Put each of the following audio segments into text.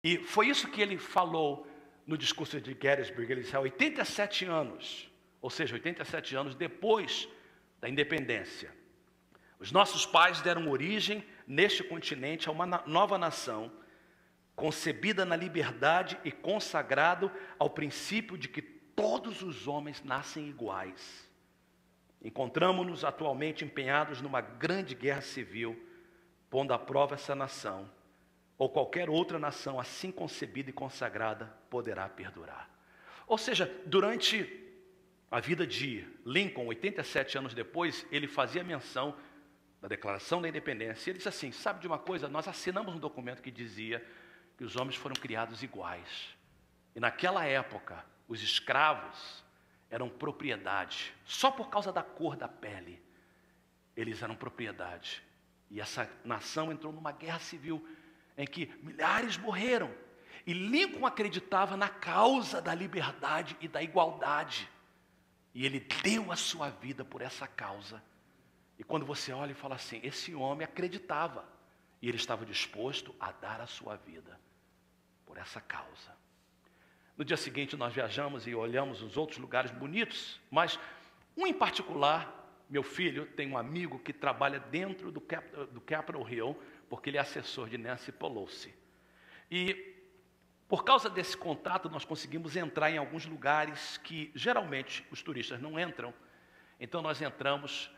E foi isso que ele falou no discurso de Gettysburg. Ele disse, há 87 anos, ou seja, 87 anos depois da independência, os nossos pais deram origem neste continente a uma nova nação, concebida na liberdade e consagrado ao princípio de que todos os homens nascem iguais. Encontramos-nos atualmente empenhados numa grande guerra civil, pondo à prova essa nação, ou qualquer outra nação assim concebida e consagrada poderá perdurar. Ou seja, durante a vida de Lincoln, 87 anos depois, ele fazia menção da Declaração da Independência. Ele disse assim, sabe de uma coisa? Nós assinamos um documento que dizia que os homens foram criados iguais. E naquela época, os escravos eram propriedade. Só por causa da cor da pele, eles eram propriedade. E essa nação entrou numa guerra civil em que milhares morreram. E Lincoln acreditava na causa da liberdade e da igualdade. E ele deu a sua vida por essa causa. E quando você olha e fala assim, esse homem acreditava. E ele estava disposto a dar a sua vida por essa causa. No dia seguinte nós viajamos e olhamos os outros lugares bonitos, mas um em particular, meu filho tem um amigo que trabalha dentro do Capitol Hill, porque ele é assessor de Nancy Pelosi. E por causa desse contato nós conseguimos entrar em alguns lugares que geralmente os turistas não entram. Então nós entramos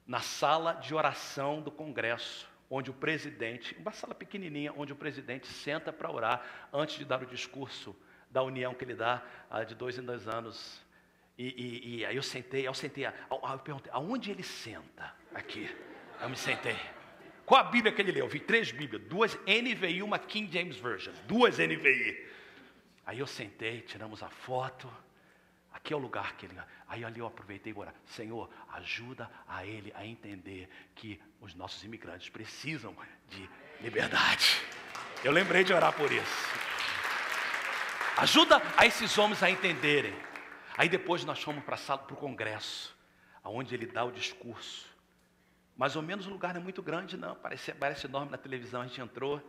na sala de oração do Congresso, onde o presidente, uma sala pequenininha, onde o presidente senta para orar antes de dar o discurso da união que ele dá de 2 em 2 anos. E aí eu perguntei, aonde ele senta? Aqui, eu me sentei. Qual a Bíblia que ele leu? Eu vi 3 Bíblias, 2 NVI e uma King James Version, 2 NVI. Aí eu sentei, tiramos a foto. Aqui é o lugar que ele... Aí ali eu aproveitei e orar. Senhor, ajuda a ele a entender que os nossos imigrantes precisam de liberdade. Eu lembrei de orar por isso. Ajuda a esses homens a entenderem. Aí depois nós fomos para a sala, para o Congresso, onde ele dá o discurso. Mais ou menos o lugar não é muito grande, não. Parece enorme na televisão. A gente entrou,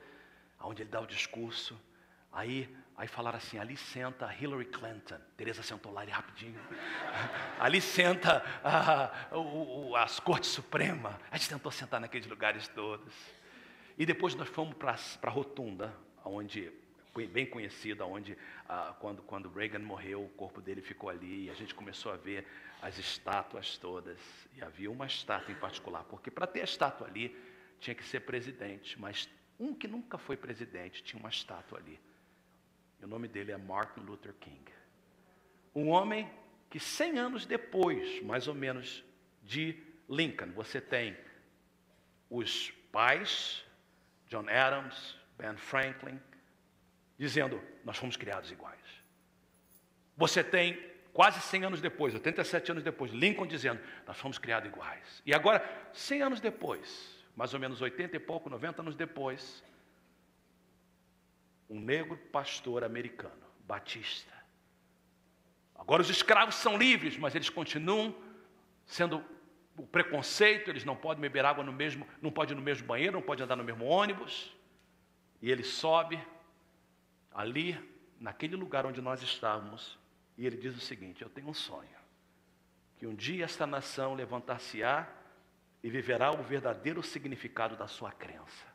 onde ele dá o discurso. Aí falaram assim, ali senta Hillary Clinton. Teresa sentou lá ali rapidinho. Ali senta as Cortes Supremas. A gente tentou sentar naqueles lugares todos. E depois nós fomos para a Rotunda, onde foi bem conhecida, onde quando Reagan morreu, o corpo dele ficou ali. E a gente começou a ver as estátuas todas. E havia uma estátua em particular, porque para ter a estátua ali, tinha que ser presidente. Mas um que nunca foi presidente tinha uma estátua ali. E o nome dele é Martin Luther King. Um homem que 100 anos depois, mais ou menos, de Lincoln, você tem os pais, John Adams, Ben Franklin, dizendo, nós fomos criados iguais. Você tem, quase 100 anos depois, 87 anos depois, Lincoln dizendo, nós fomos criados iguais. E agora, 100 anos depois, mais ou menos 80 e pouco, 90 anos depois, um negro pastor americano, batista. Agora os escravos são livres, mas eles continuam sendo o preconceito, eles não podem beber água no mesmo, não podem ir no mesmo banheiro, não podem andar no mesmo ônibus. E ele sobe ali, naquele lugar onde nós estávamos, e ele diz o seguinte, eu tenho um sonho, que um dia esta nação levantar-se-á e viverá o verdadeiro significado da sua crença.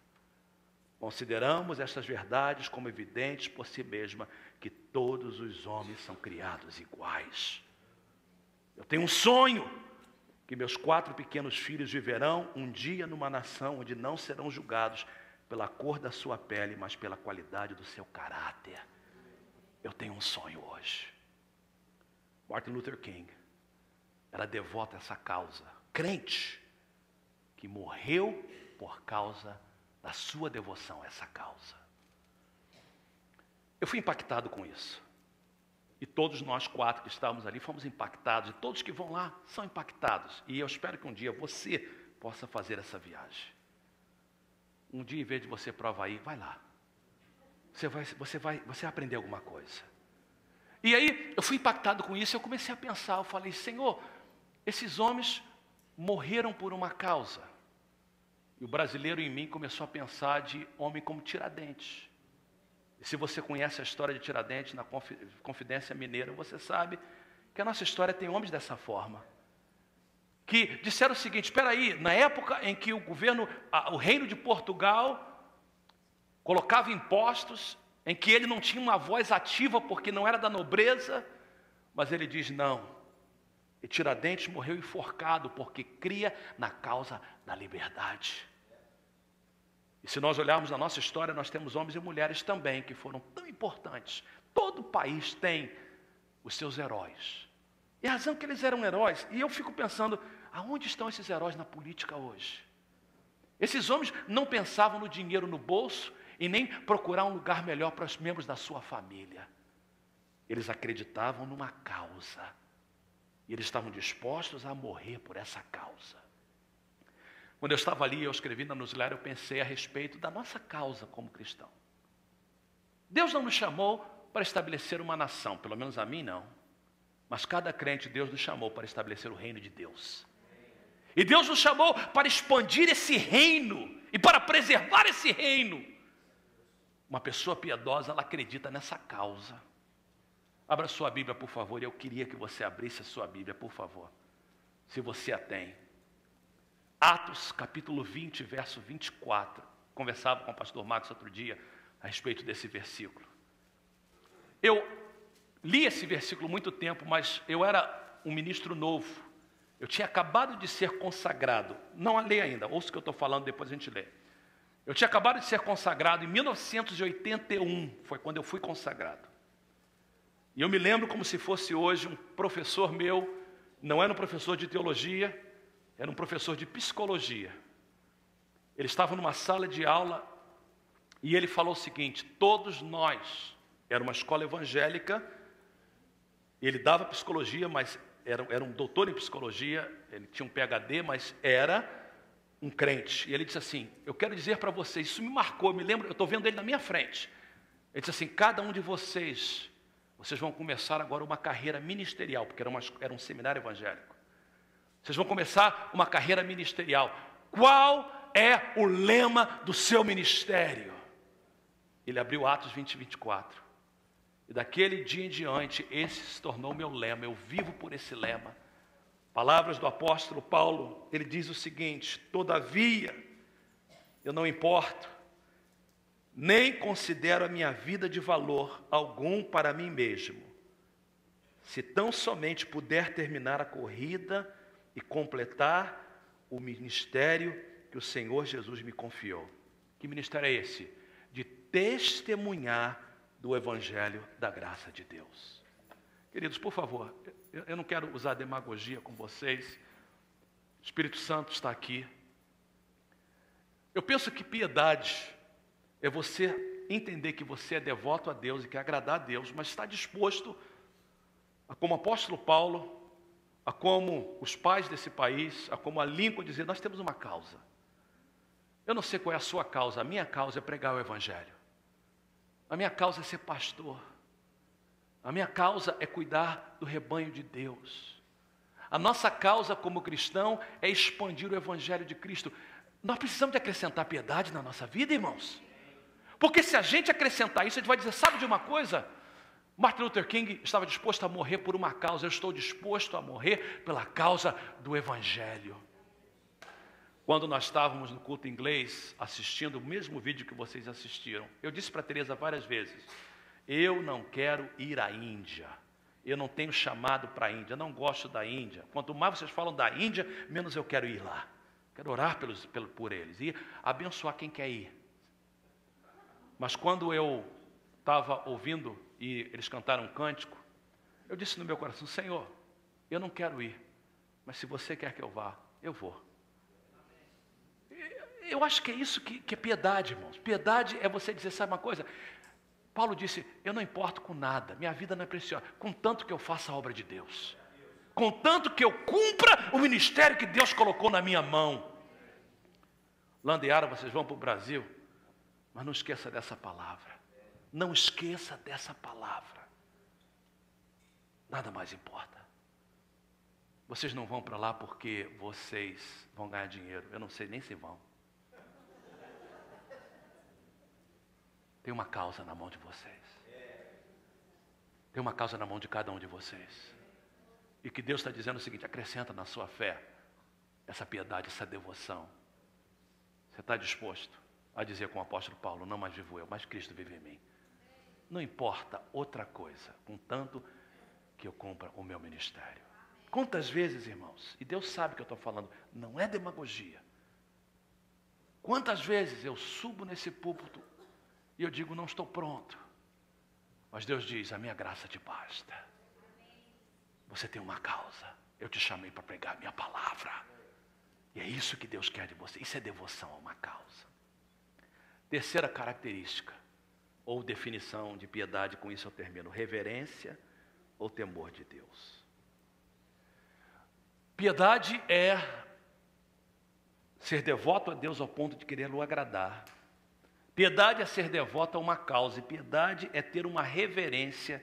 Consideramos estas verdades como evidentes por si mesma, que todos os homens são criados iguais. Eu tenho um sonho, que meus 4 pequenos filhos viverão um dia numa nação onde não serão julgados pela cor da sua pele, mas pela qualidade do seu caráter. Eu tenho um sonho hoje. Martin Luther King era devoto a essa causa, crente, que morreu por causa da sua devoção a essa causa. Eu fui impactado com isso. E todos nós 4 que estávamos ali fomos impactados. E todos que vão lá são impactados. E eu espero que um dia você possa fazer essa viagem. Um dia, em vez de você provar aí, vai lá. Você vai aprender alguma coisa. E aí, eu fui impactado com isso. Eu comecei a pensar. Eu falei, Senhor, esses homens morreram por uma causa. E o brasileiro em mim começou a pensar de homem como Tiradentes. E se você conhece a história de Tiradentes na Confidência Mineira, você sabe que a nossa história tem homens dessa forma. Que disseram o seguinte: espera aí, na época em que o reino de Portugal colocava impostos, em que ele não tinha uma voz ativa porque não era da nobreza, mas ele diz não. E Tiradentes morreu enforcado porque cria na causa da liberdade. E se nós olharmos na nossa história, nós temos homens e mulheres também que foram tão importantes. Todo país tem os seus heróis. E a razão que eles eram heróis, e eu fico pensando, aonde estão esses heróis na política hoje? Esses homens não pensavam no dinheiro no bolso e nem procurar um lugar melhor para os membros da sua família. Eles acreditavam numa causa. E eles estavam dispostos a morrer por essa causa. Quando eu estava ali, eu escrevi na newsletter, eu pensei a respeito da nossa causa como cristão. Deus não nos chamou para estabelecer uma nação, pelo menos a mim não. Mas cada crente, Deus nos chamou para estabelecer o reino de Deus. E Deus nos chamou para expandir esse reino e para preservar esse reino. Uma pessoa piedosa, ela acredita nessa causa. Abra sua Bíblia, por favor, e eu queria que você abrisse a sua Bíblia, por favor, se você a tem. Atos, capítulo 20, verso 24. Conversava com o pastor Marcos outro dia a respeito desse versículo. Eu li esse versículo há muito tempo, mas eu era um ministro novo. Eu tinha acabado de ser consagrado. Não a lê ainda, ouça o que eu estou falando, depois a gente lê. Eu tinha acabado de ser consagrado em 1981, foi quando eu fui consagrado. E eu me lembro como se fosse hoje um professor meu, não era um professor de teologia, era um professor de psicologia. Ele estava numa sala de aula e ele falou o seguinte: todos nós, era uma escola evangélica, ele dava psicologia, mas era um doutor em psicologia, ele tinha um PhD, mas era um crente. E ele disse assim: eu quero dizer para vocês, isso me marcou, eu me lembro, eu estou vendo ele na minha frente. Ele disse assim: cada um de vocês vão começar agora uma carreira ministerial, porque era um seminário evangélico. Vocês vão começar uma carreira ministerial. Qual é o lema do seu ministério? Ele abriu Atos 20, 24. E daquele dia em diante, esse se tornou meu lema. Eu vivo por esse lema. Palavras do apóstolo Paulo, ele diz o seguinte: todavia, eu não importo, nem considero a minha vida de valor algum para mim mesmo, se tão somente puder terminar a corrida e completar o ministério que o Senhor Jesus me confiou. Que ministério é esse? De testemunhar do Evangelho da graça de Deus. Queridos, por favor, eu não quero usar demagogia com vocês. O Espírito Santo está aqui. Eu penso que piedade é você entender que você é devoto a Deus e quer agradar a Deus, mas está disposto a, como o apóstolo Paulo, a como os pais desse país, a como a Lincoln, dizer: nós temos uma causa. Eu não sei qual é a sua causa, a minha causa é pregar o Evangelho. A minha causa é ser pastor. A minha causa é cuidar do rebanho de Deus. A nossa causa como cristão é expandir o Evangelho de Cristo. Nós precisamos de acrescentar piedade na nossa vida, irmãos. Porque se a gente acrescentar isso, a gente vai dizer: sabe de uma coisa? Martin Luther King estava disposto a morrer por uma causa. Eu estou disposto a morrer pela causa do Evangelho. Quando nós estávamos no culto inglês, assistindo o mesmo vídeo que vocês assistiram, eu disse para a Teresa várias vezes: eu não quero ir à Índia. Eu não tenho chamado para a Índia. Eu não gosto da Índia. Quanto mais vocês falam da Índia, menos eu quero ir lá. Quero orar por eles e abençoar quem quer ir. Mas quando eu estava ouvindo e eles cantaram um cântico, eu disse no meu coração: Senhor, eu não quero ir, mas se você quer que eu vá, eu vou. Eu acho que é isso que é piedade, irmãos. Piedade é você dizer: sabe uma coisa? Paulo disse: eu não importo com nada, minha vida não é preciosa, contanto que eu faça a obra de Deus, contanto que eu cumpra o ministério que Deus colocou na minha mão. Landeara, vocês vão para o Brasil, mas não esqueça dessa palavra. Não esqueça dessa palavra. Nada mais importa. Vocês não vão para lá porque vocês vão ganhar dinheiro. Eu não sei nem se vão. Tem uma causa na mão de vocês. Tem uma causa na mão de cada um de vocês. E que Deus está dizendo o seguinte: acrescenta na sua fé essa piedade, essa devoção. Você está disposto a dizer com o apóstolo Paulo: não mais vivo eu, mas Cristo vive em mim. Não importa outra coisa, contanto que eu cumpra o meu ministério. Quantas vezes, irmãos, e Deus sabe que eu estou falando, não é demagogia. Quantas vezes eu subo nesse púlpito e eu digo: não estou pronto. Mas Deus diz: a minha graça te basta. Você tem uma causa. Eu te chamei para pregar a minha palavra. E é isso que Deus quer de você. Isso é devoção a uma causa. Terceira característica, ou definição de piedade, com isso eu termino: reverência ou temor de Deus. Piedade é ser devoto a Deus ao ponto de querê-lo agradar. Piedade é ser devoto a uma causa. E piedade é ter uma reverência